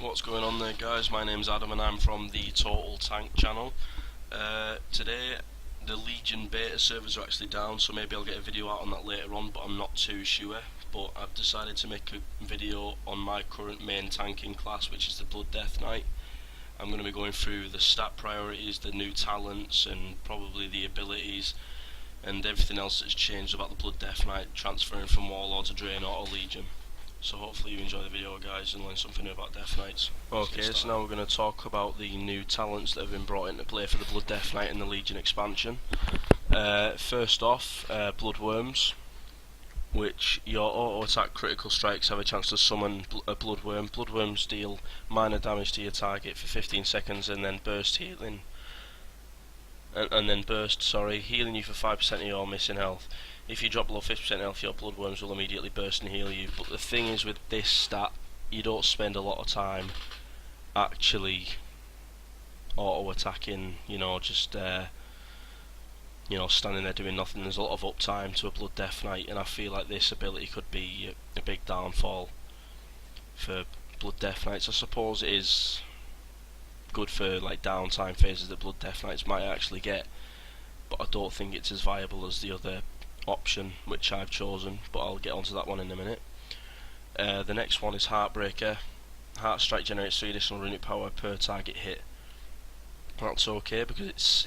What's going on there, guys? My name's Adam and I'm from the TotalTank channel. Today the Legion beta servers are actually down, so maybe I'll get a video out on that later on, but I'm not too sure. But I've decided to make a video on my current main tanking class, which is the Blood Death Knight. I'm going to be going through the stat priorities, the new talents, and probably the abilities and everything else that's changed about the Blood Death Knight, transferring from Warlord to Draenor to Legion. So hopefully you enjoy the video, guys, and learn something new about Death Knights. Okay, so now we're going to talk about the new talents that have been brought into play for the Blood Death Knight and the Legion expansion. First off, Bloodworms, which your auto-attack critical strikes have a chance to summon a Bloodworm. Bloodworms deal minor damage to your target for 15 seconds and then burst healing. Healing you for 5% of your missing health. If you drop below 50% health, your Bloodworms will immediately burst and heal you. But the thing is, with this stat, you don't spend a lot of time actually auto-attacking, just standing there doing nothing. There's a lot of uptime to a Blood Death Knight, and I feel like this ability could be a big downfall for Blood Death Knights. I suppose it is good for like downtime phases that Blood Death Knights might actually get, but I don't think it's as viable as the other option which I've chosen, but I'll get onto that one in a minute. The next one is Heartbreaker. Heart Strike generates 3 additional runic power per target hit. That's okay because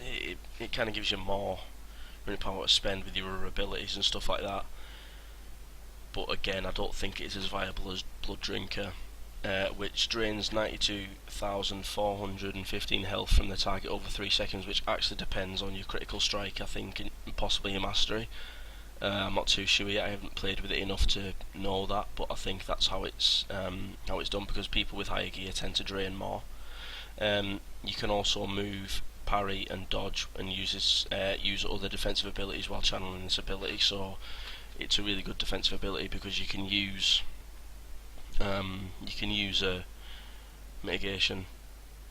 it kind of gives you more runic power to spend with your abilities and stuff like that, but again I don't think it's as viable as Blood Drinker, which drains 92,415 health from the target over 3 seconds, which actually depends on your critical strike, I think, and possibly your mastery. I'm not too sure yet, I haven't played with it enough to know that, but I think that's how it's done, because people with higher gear tend to drain more. You can also move, parry and dodge, and use other defensive abilities while channeling this ability, so it's a really good defensive ability because you can use a mitigation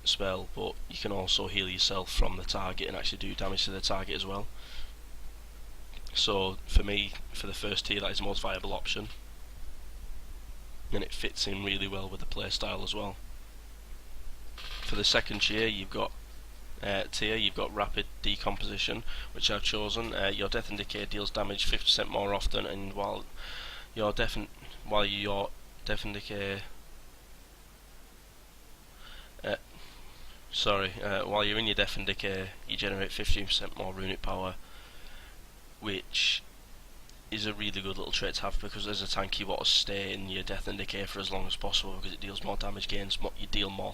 spell, but you can also heal yourself from the target and actually do damage to the target as well. So for me, for the first tier, that is the most viable option, and it fits in really well with the playstyle as well. For the second tier, you've got Rapid Decomposition, which I've chosen. Your Death and Decay deals damage 50% more often, and while you're in your Death and Decay, you generate 15% more runic power, which is a really good little trait to have, because as a tank you want to stay in your Death and Decay for as long as possible, because it deals more damage gains, you deal more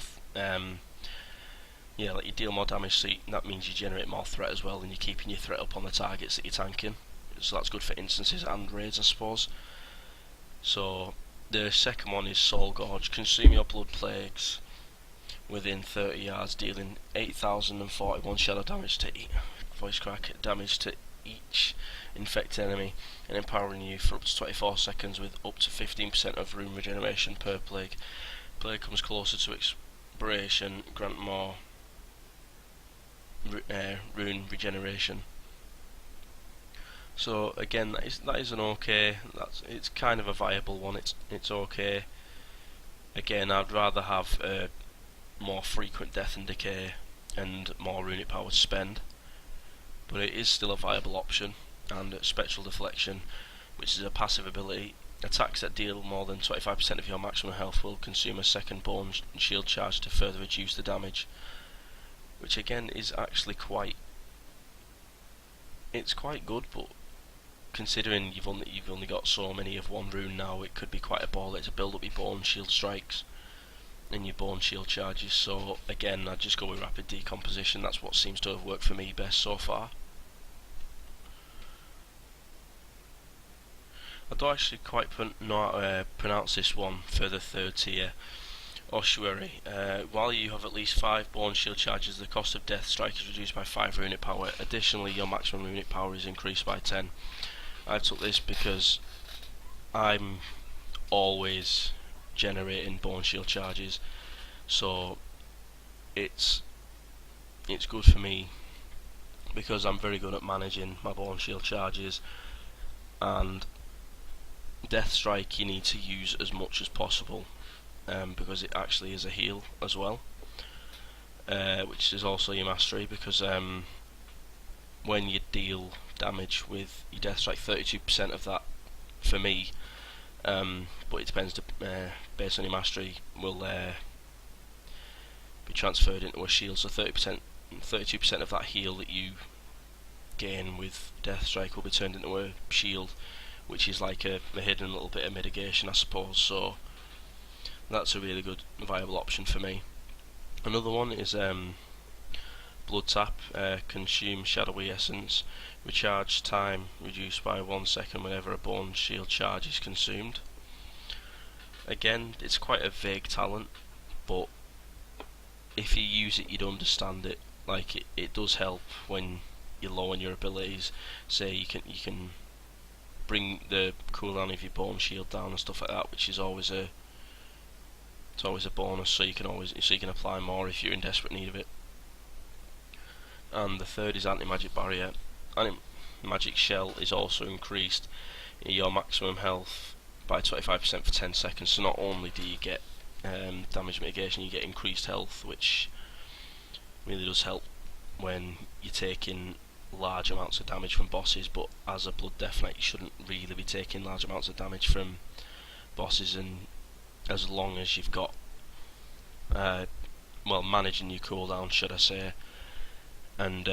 you deal more damage, so that means you generate more threat as well, and you're keeping your threat up on the targets that you're tanking, so that's good for instances and raids, I suppose. So the second one is Soul Gorge. Consume your blood plagues within 30 yards, dealing 8,041 shadow damage to each infected enemy, and empowering you for up to 24 seconds with up to 15% of rune regeneration per plague. Plague comes closer to expiration, grant more rune regeneration. So again, that is an okay. It's kind of a viable one. It's okay. Again, I'd rather have more frequent Death and Decay and more runic power to spend, but it is still a viable option. And Spectral Deflection, which is a passive ability. Attacks that deal more than 25% of your maximum health will consume a second bone shield charge to further reduce the damage, which again is actually quite good, but considering you've only got so many of one rune now, it could be quite a ball to build up your bone shield strikes and your bone shield charges. So again, I'd just go with Rapid Decomposition. That's what seems to have worked for me best so far. I don't actually quite know how to pronounce this one for the third tier. Ossuary. While you have at least 5 bone shield charges, the cost of Death Strike is reduced by 5 runic power. Additionally, your maximum runic power is increased by 10. I took this because I'm always generating bone shield charges, so it's good for me because I'm very good at managing my bone shield charges, and Death Strike you need to use as much as possible because it actually is a heal as well, which is also your mastery, because when you deal damage with your death strike, 32% of that for me, but it depends based on your mastery, will be transferred into a shield. So 32% of that heal that you gain with death strike will be turned into a shield, which is like a hidden little bit of mitigation, I suppose. So that's a really good viable option for me. Another one is Blood Tap. Consume shadowy essence, recharge time reduced by 1 second whenever a bone shield charge is consumed. Again, it's quite a vague talent, but if you use it, you'd understand it. Like, it does help when you're low on your abilities. Say you can bring the cooldown of your bone shield down and stuff like that, which is always a bonus. So you can apply more if you're in desperate need of it. And the third is anti-magic barrier. Anti-magic shell is also increased your maximum health by 25% for 10 seconds. So not only do you get damage mitigation, you get increased health, which really does help when you're taking large amounts of damage from bosses. But as a Blood Death Knight, you shouldn't really be taking large amounts of damage from bosses, and as long as you've got managing your cooldown, should I say, and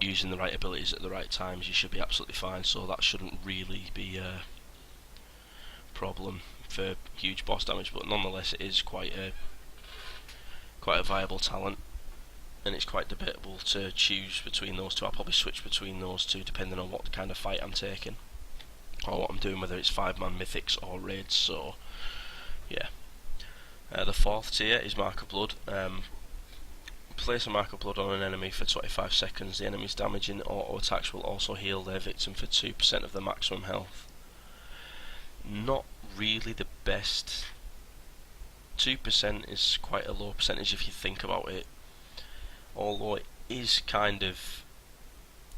using the right abilities at the right times, you should be absolutely fine. So that shouldn't really be a problem for huge boss damage, but nonetheless it is quite a viable talent, and it's quite debatable to choose between those two. I'll probably switch between those two depending on what kind of fight I'm taking or what I'm doing, whether it's 5-man mythics or raids. So yeah. The fourth tier is Mark of Blood. Place a Mark of Blood on an enemy for 25 seconds. The enemy's damaging auto attacks will also heal their victim for 2% of the maximum health. Not really the best. 2% is quite a low percentage if you think about it, although it is kind of,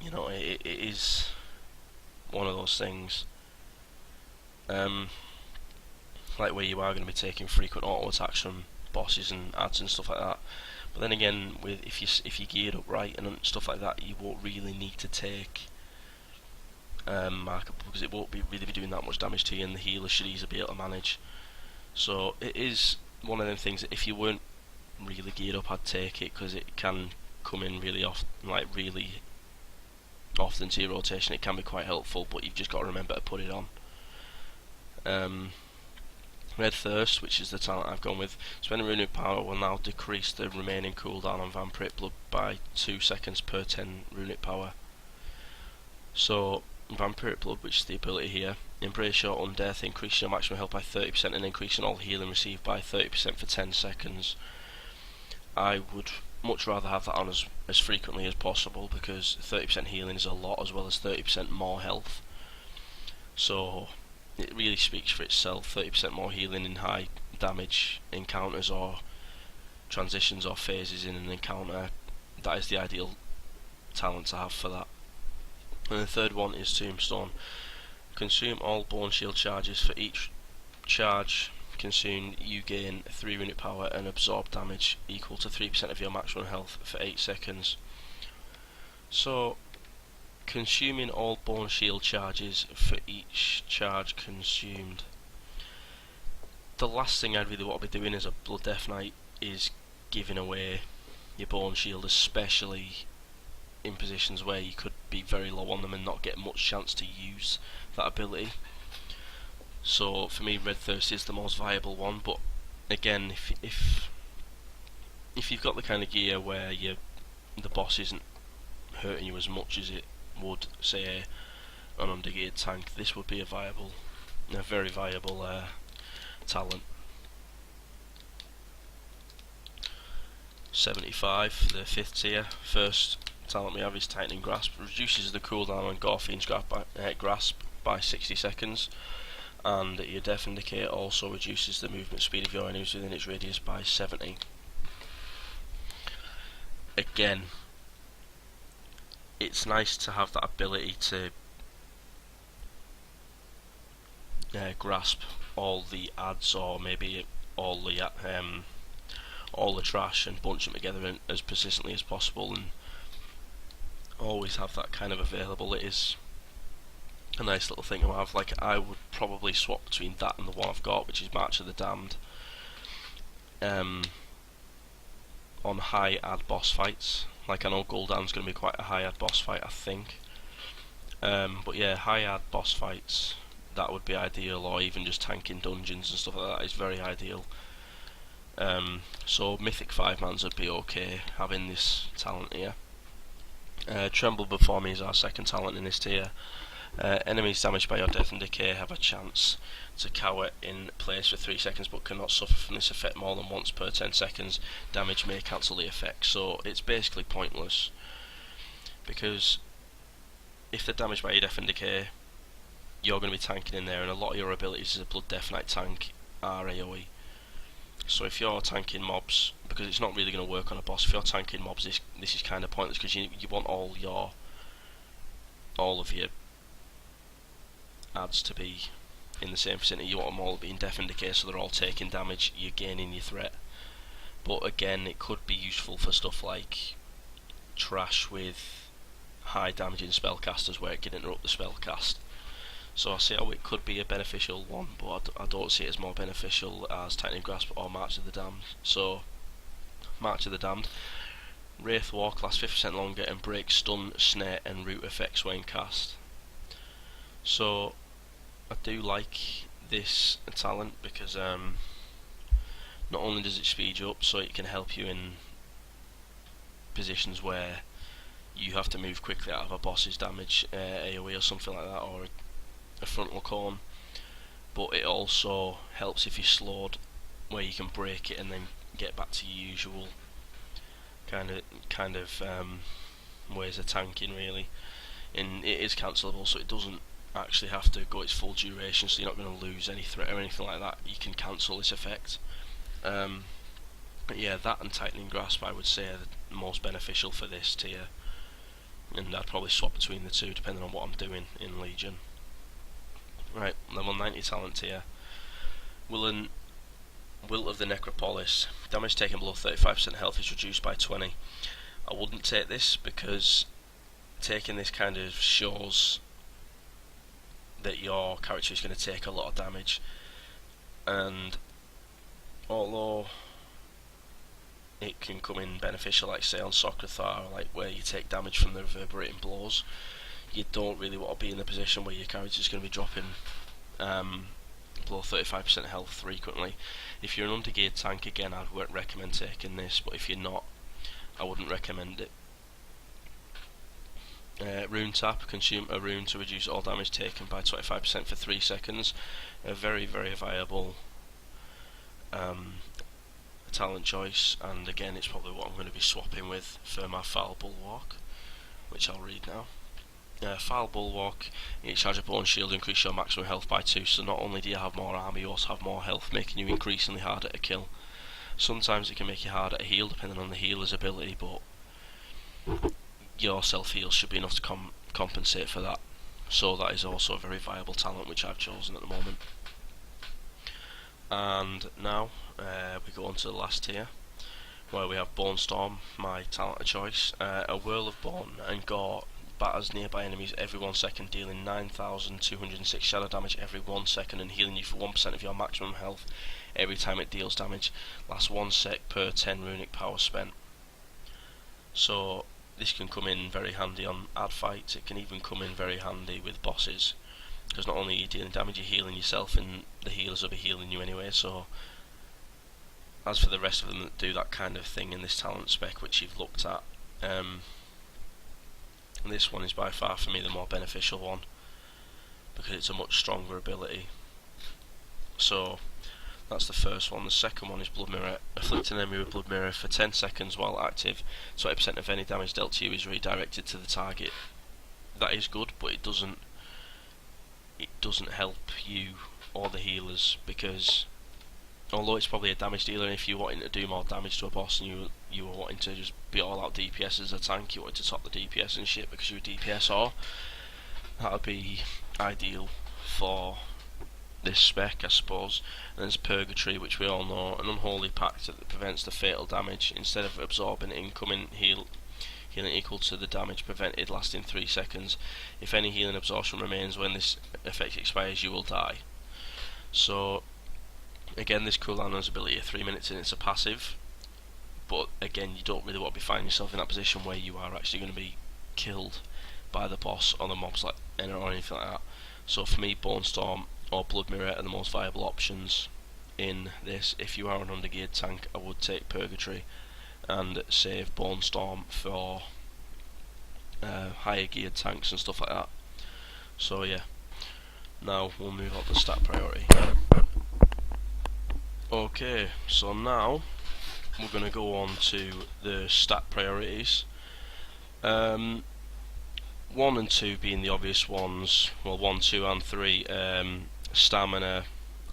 it is one of those things, like where you are going to be taking frequent auto attacks from bosses and ads and stuff like that. But then again, if you geared up right and stuff like that, you won't really need to take markup, because it won't really be doing that much damage to you, and the healer should easily be able to manage. So it is one of them things that if you weren't really geared up, I'd take it, because it can come in really often to your rotation. It can be quite helpful, but you've just got to remember to put it on. Red Thirst, which is the talent I've gone with. Spending runic power will now decrease the remaining cooldown on Vampiric Blood by 2 seconds per 10 runic power. So Vampiric Blood, which is the ability here, embrace your undeath, increasing your maximum health by 30% and increasing all healing received by 30% for 10 seconds. I would much rather have that on as frequently as possible, because 30% healing is a lot, as well as 30% more health. So it really speaks for itself. 30% more healing in high damage encounters or transitions or phases in an encounter, that is the ideal talent to have for that. And the third one is Tombstone. Consume all bone shield charges. For each charge consumed, you gain 3 runic power and absorb damage equal to 3% of your maximum health for 8 seconds. So consuming all bone shield charges for each charge consumed. The last thing I'd really want to be doing as a Blood Death Knight is giving away your bone shield, especially in positions where you could be very low on them and not get much chance to use that ability. So for me, Red Thirst is the most viable one. But again, if you've got the kind of gear where the boss isn't hurting you as much as it would, say, an undergeared tank, this would be a very viable talent. 75, the 5th tier. First talent we have is Tightening Grasp. Reduces the cooldown on Gorfine's grasp by 60 seconds, and your Death Indicator also reduces the movement speed of your enemies within its radius by 70. Again, it's nice to have that ability to grasp all the ads, or maybe all the trash and bunch them together as persistently as possible, and always have that kind of available. It is a nice little thing to have. Like, I would probably swap between that and the one I've got, which is March of the Damned, on high ad boss fights. Like, I know Gul'dan's going to be quite a high ad boss fight, I think. But yeah, high ad boss fights, that would be ideal, or even just tanking dungeons and stuff like that is very ideal. So Mythic 5-mans would be okay having this talent here. Tremble Before Me is our second talent in this tier. Enemies damaged by your death and decay have a chance to cower in place for 3 seconds but cannot suffer from this effect more than once per 10 seconds. Damage may cancel the effect, so it's basically pointless, because if they're damaged by your death and decay, you're going to be tanking in there, and a lot of your abilities as a Blood Death Knight tank are AoE. So if you're tanking mobs, because it's not really going to work on a boss, if you're tanking mobs, this is kind of pointless, because you want all of your ads to be in the same vicinity. You want them all to be in death and decay, so they're all taking damage, you're gaining your threat. But again, it could be useful for stuff like trash with high damaging spellcasters where it can interrupt the spellcast. So I see how it could be a beneficial one, but I don't see it as more beneficial as Tightening Grasp or March of the Damned. So, March of the Damned. Wraith Walk lasts 50% longer and breaks stun, snare and root effects when cast. So, I do like this talent because not only does it speed you up, so it can help you in positions where you have to move quickly out of a boss's damage, AoE or something like that, or a frontal cone, but it also helps if you're slowed, where you can break it and then get back to your usual kind of ways of tanking, really. And it is cancelable, so it doesn't actually have to go its full duration, so you're not going to lose any threat or anything like that. You can cancel this effect. But yeah, that and Tightening Grasp I would say are the most beneficial for this tier, and I'd probably swap between the two depending on what I'm doing in Legion. Right, level 90 talent tier. Wilt of the Necropolis. Damage taken below 35% health is reduced by 20. I wouldn't take this, because taking this kind of shows that your character is going to take a lot of damage, and although it can come in beneficial, like say on Socrathar, like where you take damage from the reverberating blows, you don't really want to be in a position where your character is going to be dropping below 35% health frequently. If you're an undergeared tank, again, I'd recommend taking this, but if you're not, I wouldn't recommend it. Rune Tap, consume a rune to reduce all damage taken by 25% for 3 seconds. A very, very viable talent choice, and again, it's probably what I'm going to be swapping with for my Foul Bulwark, which I'll read now. Foul Bulwark, each charge of Bone Shield increase your maximum health by 2, so not only do you have more armor, you also have more health, making you increasingly harder to kill. Sometimes it can make you harder to heal depending on the healer's ability, but your self-heal should be enough to compensate for that. So that is also a very viable talent which I've chosen at the moment. And now we go on to the last tier, where we have Bone Storm, my talent of choice. A Whirl of Bone and Gore batters nearby enemies every 1 second, dealing 9,206 shadow damage every 1 second and healing you for 1% of your maximum health every time it deals damage. Lasts 1 sec per 10 runic power spent. So this can come in very handy on ad fights. It can even come in very handy with bosses, because not only are you dealing damage, you're healing yourself, and the healers will be healing you anyway. So as for the rest of them that do that kind of thing in this talent spec which you've looked at, this one is by far for me the more beneficial one, because it's a much stronger ability. So that's the first one. The second one is Blood Mirror. Afflict an enemy with Blood Mirror for 10 seconds while active. 20% of any damage dealt to you is redirected to the target. That is good, but it doesn't help you or the healers, because although it's probably a damage dealer, and if you're wanting to do more damage to a boss and you were wanting to just be all out DPS as a tank, you wanted to top the DPS and shit because you're a DPSR, that would be ideal for this spec, I suppose. And there's Purgatory, which we all know, an unholy pact that prevents the fatal damage. Instead of absorbing incoming healing equal to the damage prevented lasting 3 seconds. If any healing absorption remains when this effect expires, you will die. So again, this cooldown has ability of 3 minutes and it's a passive, but again, you don't really want to be finding yourself in that position where you are actually going to be killed by the boss or the mobs or anything like that. So for me, Bone Storm or Blood Mirror are the most viable options in this. If you are an undergeared tank, I would take Purgatory and save Bone Storm for higher geared tanks and stuff like that. So yeah, now we'll move on to stat priority. Okay, so now we're going to go on to the stat priorities. 1 and 2 being the obvious ones. Well, 1, 2 and 3, stamina,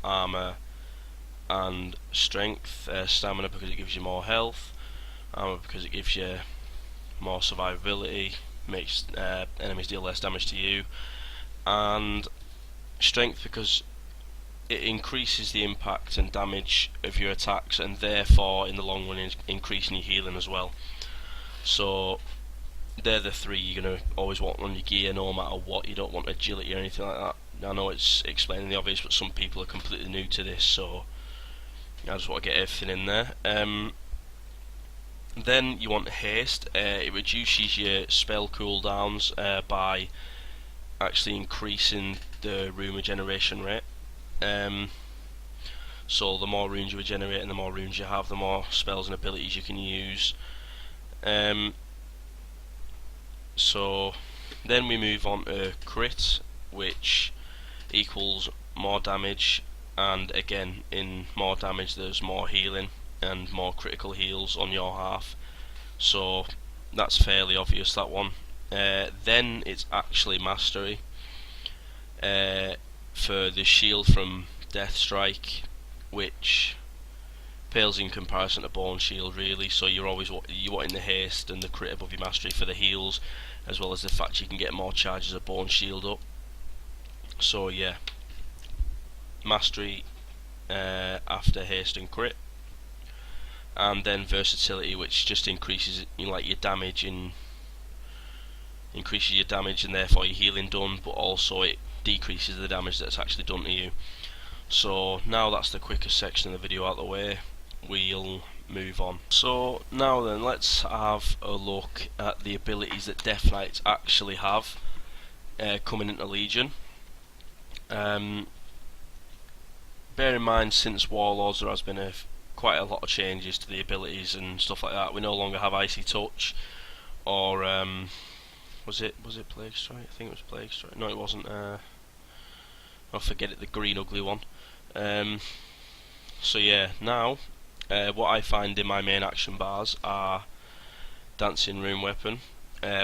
armor and strength. Stamina because it gives you more health, armor because it gives you more survivability, makes enemies deal less damage to you, and strength because it increases the impact and damage of your attacks, and therefore in the long run increasing your healing as well. So they're the 3 you're going to always want on your gear no matter what. You don't want agility or anything like that. I know it's explaining the obvious, but some people are completely new to this, so I just want to get everything in there. Then you want haste. It reduces your spell cooldowns by actually increasing the rune regeneration rate. So the more runes you regenerate and the more runes you have, the more spells and abilities you can use. So then we move on to crit, which equals more damage, and again in more damage there's more healing and more critical heals on your half, so that's fairly obvious, that one. Then it's actually mastery for the shield from Death Strike, which pales in comparison to Bone Shield really, so you're wanting the haste and the crit above your mastery for the heals, as well as the fact you can get more charges of Bone Shield up. So yeah, mastery after haste and crit, and then versatility, which just increases your damage and increases your damage and therefore your healing done, but also it decreases the damage that's actually done to you. So now that's the quickest section of the video out of the way, we'll move on. So now then, let's have a look at the abilities that Death Knights actually have coming into Legion. Bear in mind, since Warlords there has been quite a lot of changes to the abilities and stuff like that. We no longer have Icy Touch, or was it Plague Strike? I think it was Plague Strike. No, it wasn't. I'll forget it. The green ugly one. So yeah, now what I find in my main action bars are Dancing Rune Weapon,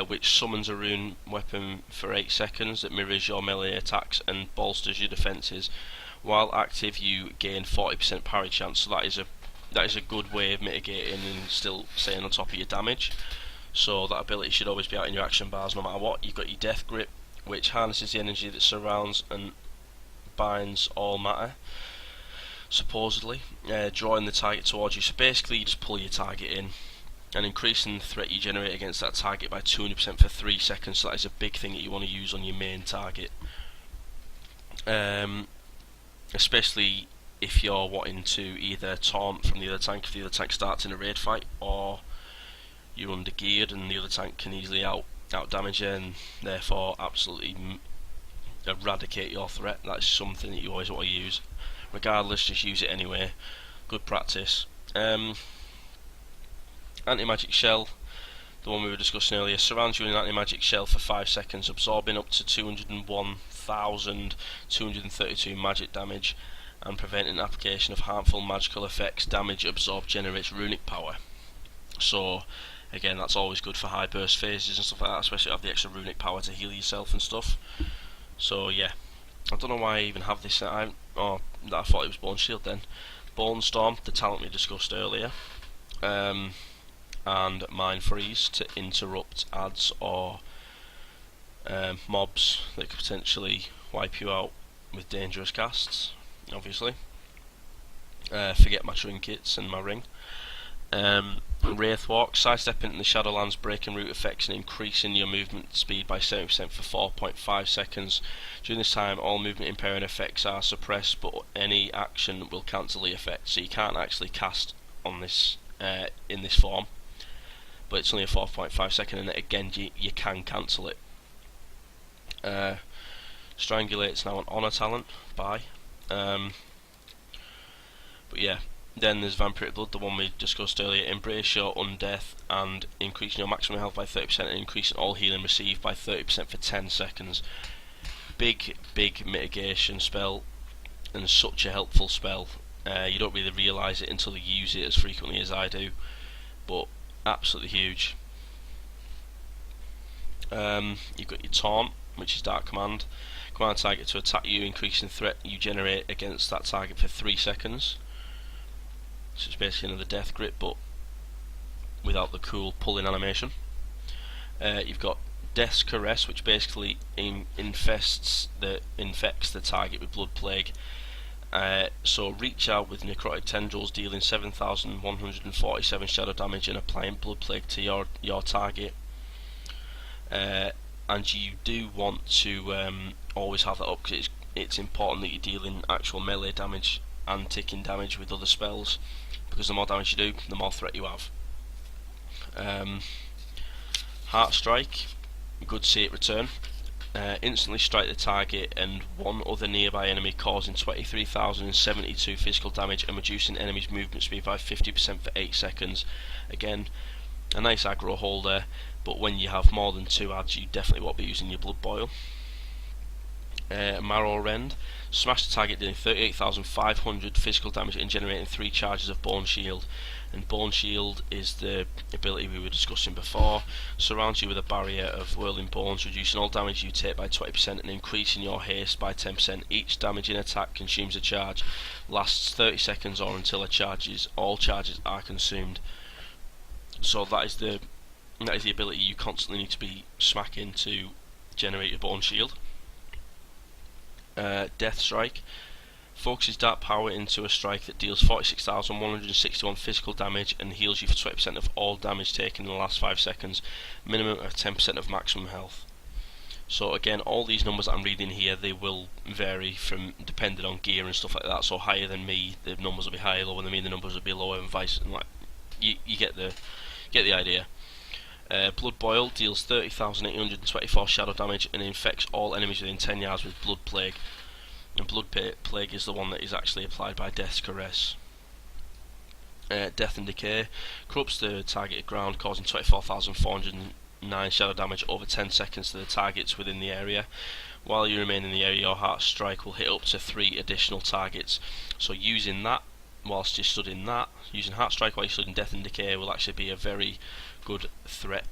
which summons a rune weapon for 8 seconds that mirrors your melee attacks and bolsters your defences. While active, you gain 40% parry chance, so that is a good way of mitigating and still staying on top of your damage. So that ability should always be out in your action bars no matter what. You've got your Death Grip, which harnesses the energy that surrounds and binds all matter, supposedly, drawing the target towards you. So basically you just pull your target in and increasing the threat you generate against that target by 200% for 3 seconds. So that is a big thing that you want to use on your main target, especially if you're wanting to either taunt from the other tank if the other tank starts in a raid fight, or you're undergeared and the other tank can easily out damage you and therefore absolutely eradicate your threat. That's something that you always want to use. Regardless, just use it anyway. Good practice. Anti-magic shell, the one we were discussing earlier, surrounds you in an anti-magic shell for 5 seconds, absorbing up to 201,232 magic damage and preventing application of harmful magical effects. Damage absorbed generates runic power. So again, that's always good for high burst phases and stuff like that, especially have the extra runic power to heal yourself and stuff. So yeah, I don't know why I even have this. I thought it was Bone Shield then. Bone Storm, the talent we discussed earlier, and Mind Freeze to interrupt adds or mobs that could potentially wipe you out with dangerous casts, obviously. Forget my trinkets and my ring. Wraithwalk, sidestepping in the Shadowlands, breaking route effects and increasing your movement speed by 70% for 4.5 seconds. During this time, all movement impairing effects are suppressed, but any action will cancel the effect, so you can't actually cast on this in this form. But it's only a 4.5 second, and again, you can cancel it. Strangulate's now an honour talent, bye. But yeah. Then there's Vampiric Blood, the one we discussed earlier. Embrace your undeath and increasing your maximum health by 30% and increasing all healing received by 30% for 10 seconds. Big mitigation spell, and such a helpful spell. You don't really realise it until you use it as frequently as I do, but absolutely huge. You've got your Taunt, which is Dark Command. Command target to attack you, increasing threat you generate against that target for 3 seconds. So it's basically another death grip, but without the cool pulling animation. You've got Death's Caress, which basically infects the target with Blood Plague. So reach out with necrotic tendrils, dealing 7,147 shadow damage and applying Blood Plague to your target. And you do want to always have that up, because it's important that you're dealing actual melee damage and ticking damage with other spells, because the more damage you do, the more threat you have. Heart Strike, good to see it return. Instantly strike the target and one other nearby enemy, causing 23,072 physical damage and reducing enemies' movement speed by 50% for 8 seconds. Again, a nice aggro holder, but when you have more than 2 adds, you definitely won't be using your Blood Boil. Marrow Rend, smash the target, dealing 38,500 physical damage and generating 3 charges of Bone Shield. And Bone Shield is the ability we were discussing before. Surrounds you with a barrier of whirling bones, reducing all damage you take by 20% and increasing your haste by 10%. Each damaging attack consumes a charge, lasts 30 seconds or until all charges are consumed. So that is the ability you constantly need to be smacking to generate your Bone Shield. Death Strike focuses dark power into a strike that deals 46,161 physical damage and heals you for 20% of all damage taken in the last 5 seconds, minimum of 10% of maximum health. So again, all these numbers that I'm reading here, they will vary from depending on gear and stuff like that. So higher than me, the numbers will be higher; lower than me, the numbers will be lower, and vice. And like, you get the idea. Blood Boil deals 30,824 shadow damage and infects all enemies within 10 yards with Blood Plague. And Blood Plague is the one that is actually applied by Death's Caress. Death and Decay corrupts the targeted ground, causing 24,409 shadow damage over 10 seconds to the targets within the area. While you remain in the area, your Heart Strike will hit up to 3 additional targets. So using that whilst you're studying that, using Heart Strike while you're studying Death and Decay will actually be a very good threat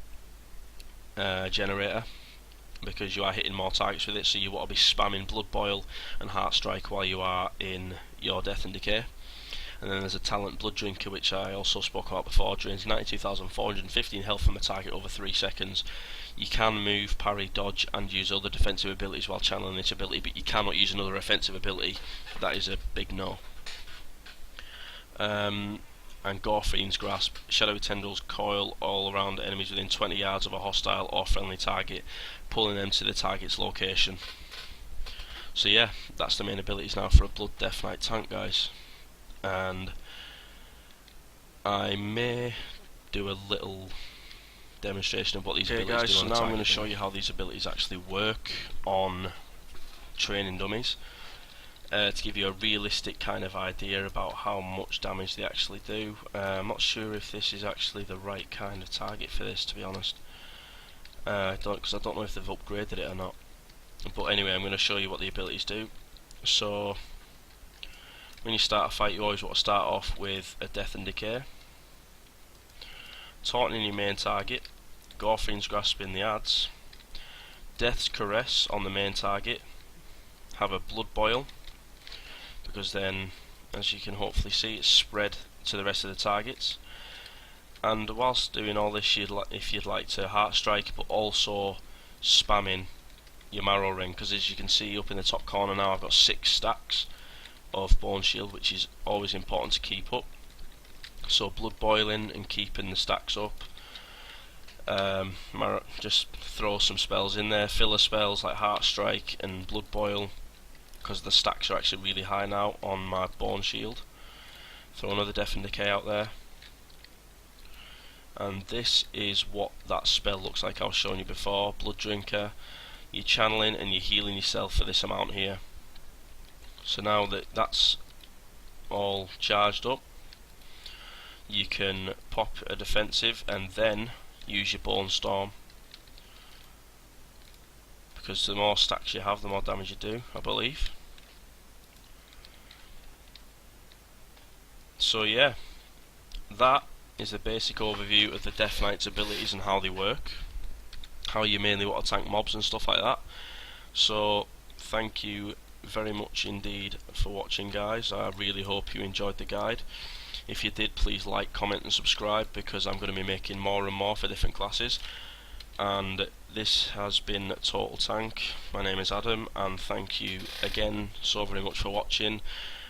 generator, because you are hitting more targets with it, so you want to be spamming Blood Boil and Heart Strike while you are in your Death and Decay. And then there's a talent, Blood Drinker, which I also spoke about before, drains 92,415 health from a target over 3 seconds. You can move, parry, dodge and use other defensive abilities while channeling this ability, but you cannot use another offensive ability. That is a big no. And Gorfiend's Grasp, shadowy tendrils coil all around enemies within 20 yards of a hostile or friendly target, pulling them to the target's location. So yeah, that's the main abilities now for a Blood Death Knight tank, guys. And I may do a little demonstration of what these abilities do. So now I'm going to show you how these abilities actually work on training dummies. To give you a realistic kind of idea about how much damage they actually do. I'm not sure if this is actually the right kind of target for this, to be honest, because I don't know if they've upgraded it or not. But anyway, I'm going to show you what the abilities do. So when you start a fight, you always want to start off with a Death and Decay, taunting your main target, Gorfiend's Grasp in the adds, Death's Caress on the main target, have a Blood Boil, because then, as you can hopefully see, it's spread to the rest of the targets. And whilst doing all this, if you'd like to Heart Strike, but also spamming your marrow ring, because as you can see up in the top corner now, I've got 6 stacks of bone shield, which is always important to keep up. So blood boiling and keeping the stacks up. Just throw some spells in there, filler spells like Heart Strike and Blood Boil, because the stacks are actually really high now on my bone shield. Throw another Death and Decay out there. And this is what that spell looks like I was showing you before. Blood Drinker. You're channeling and you're healing yourself for this amount here. So now that that's all charged up, you can pop a defensive and then use your Bone Storm, because the more stacks you have, the more damage you do, I believe. So yeah, that is a basic overview of the Death Knight's abilities and how they work, how you mainly want to tank mobs and stuff like that. So thank you very much indeed for watching, guys. I really hope you enjoyed the guide. If you did, please like, comment and subscribe, because I'm going to be making more and more for different classes. And this has been TotalTank. My name is Adam, and thank you again so very much for watching,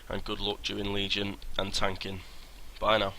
and good luck during Legion and tanking. Bye now.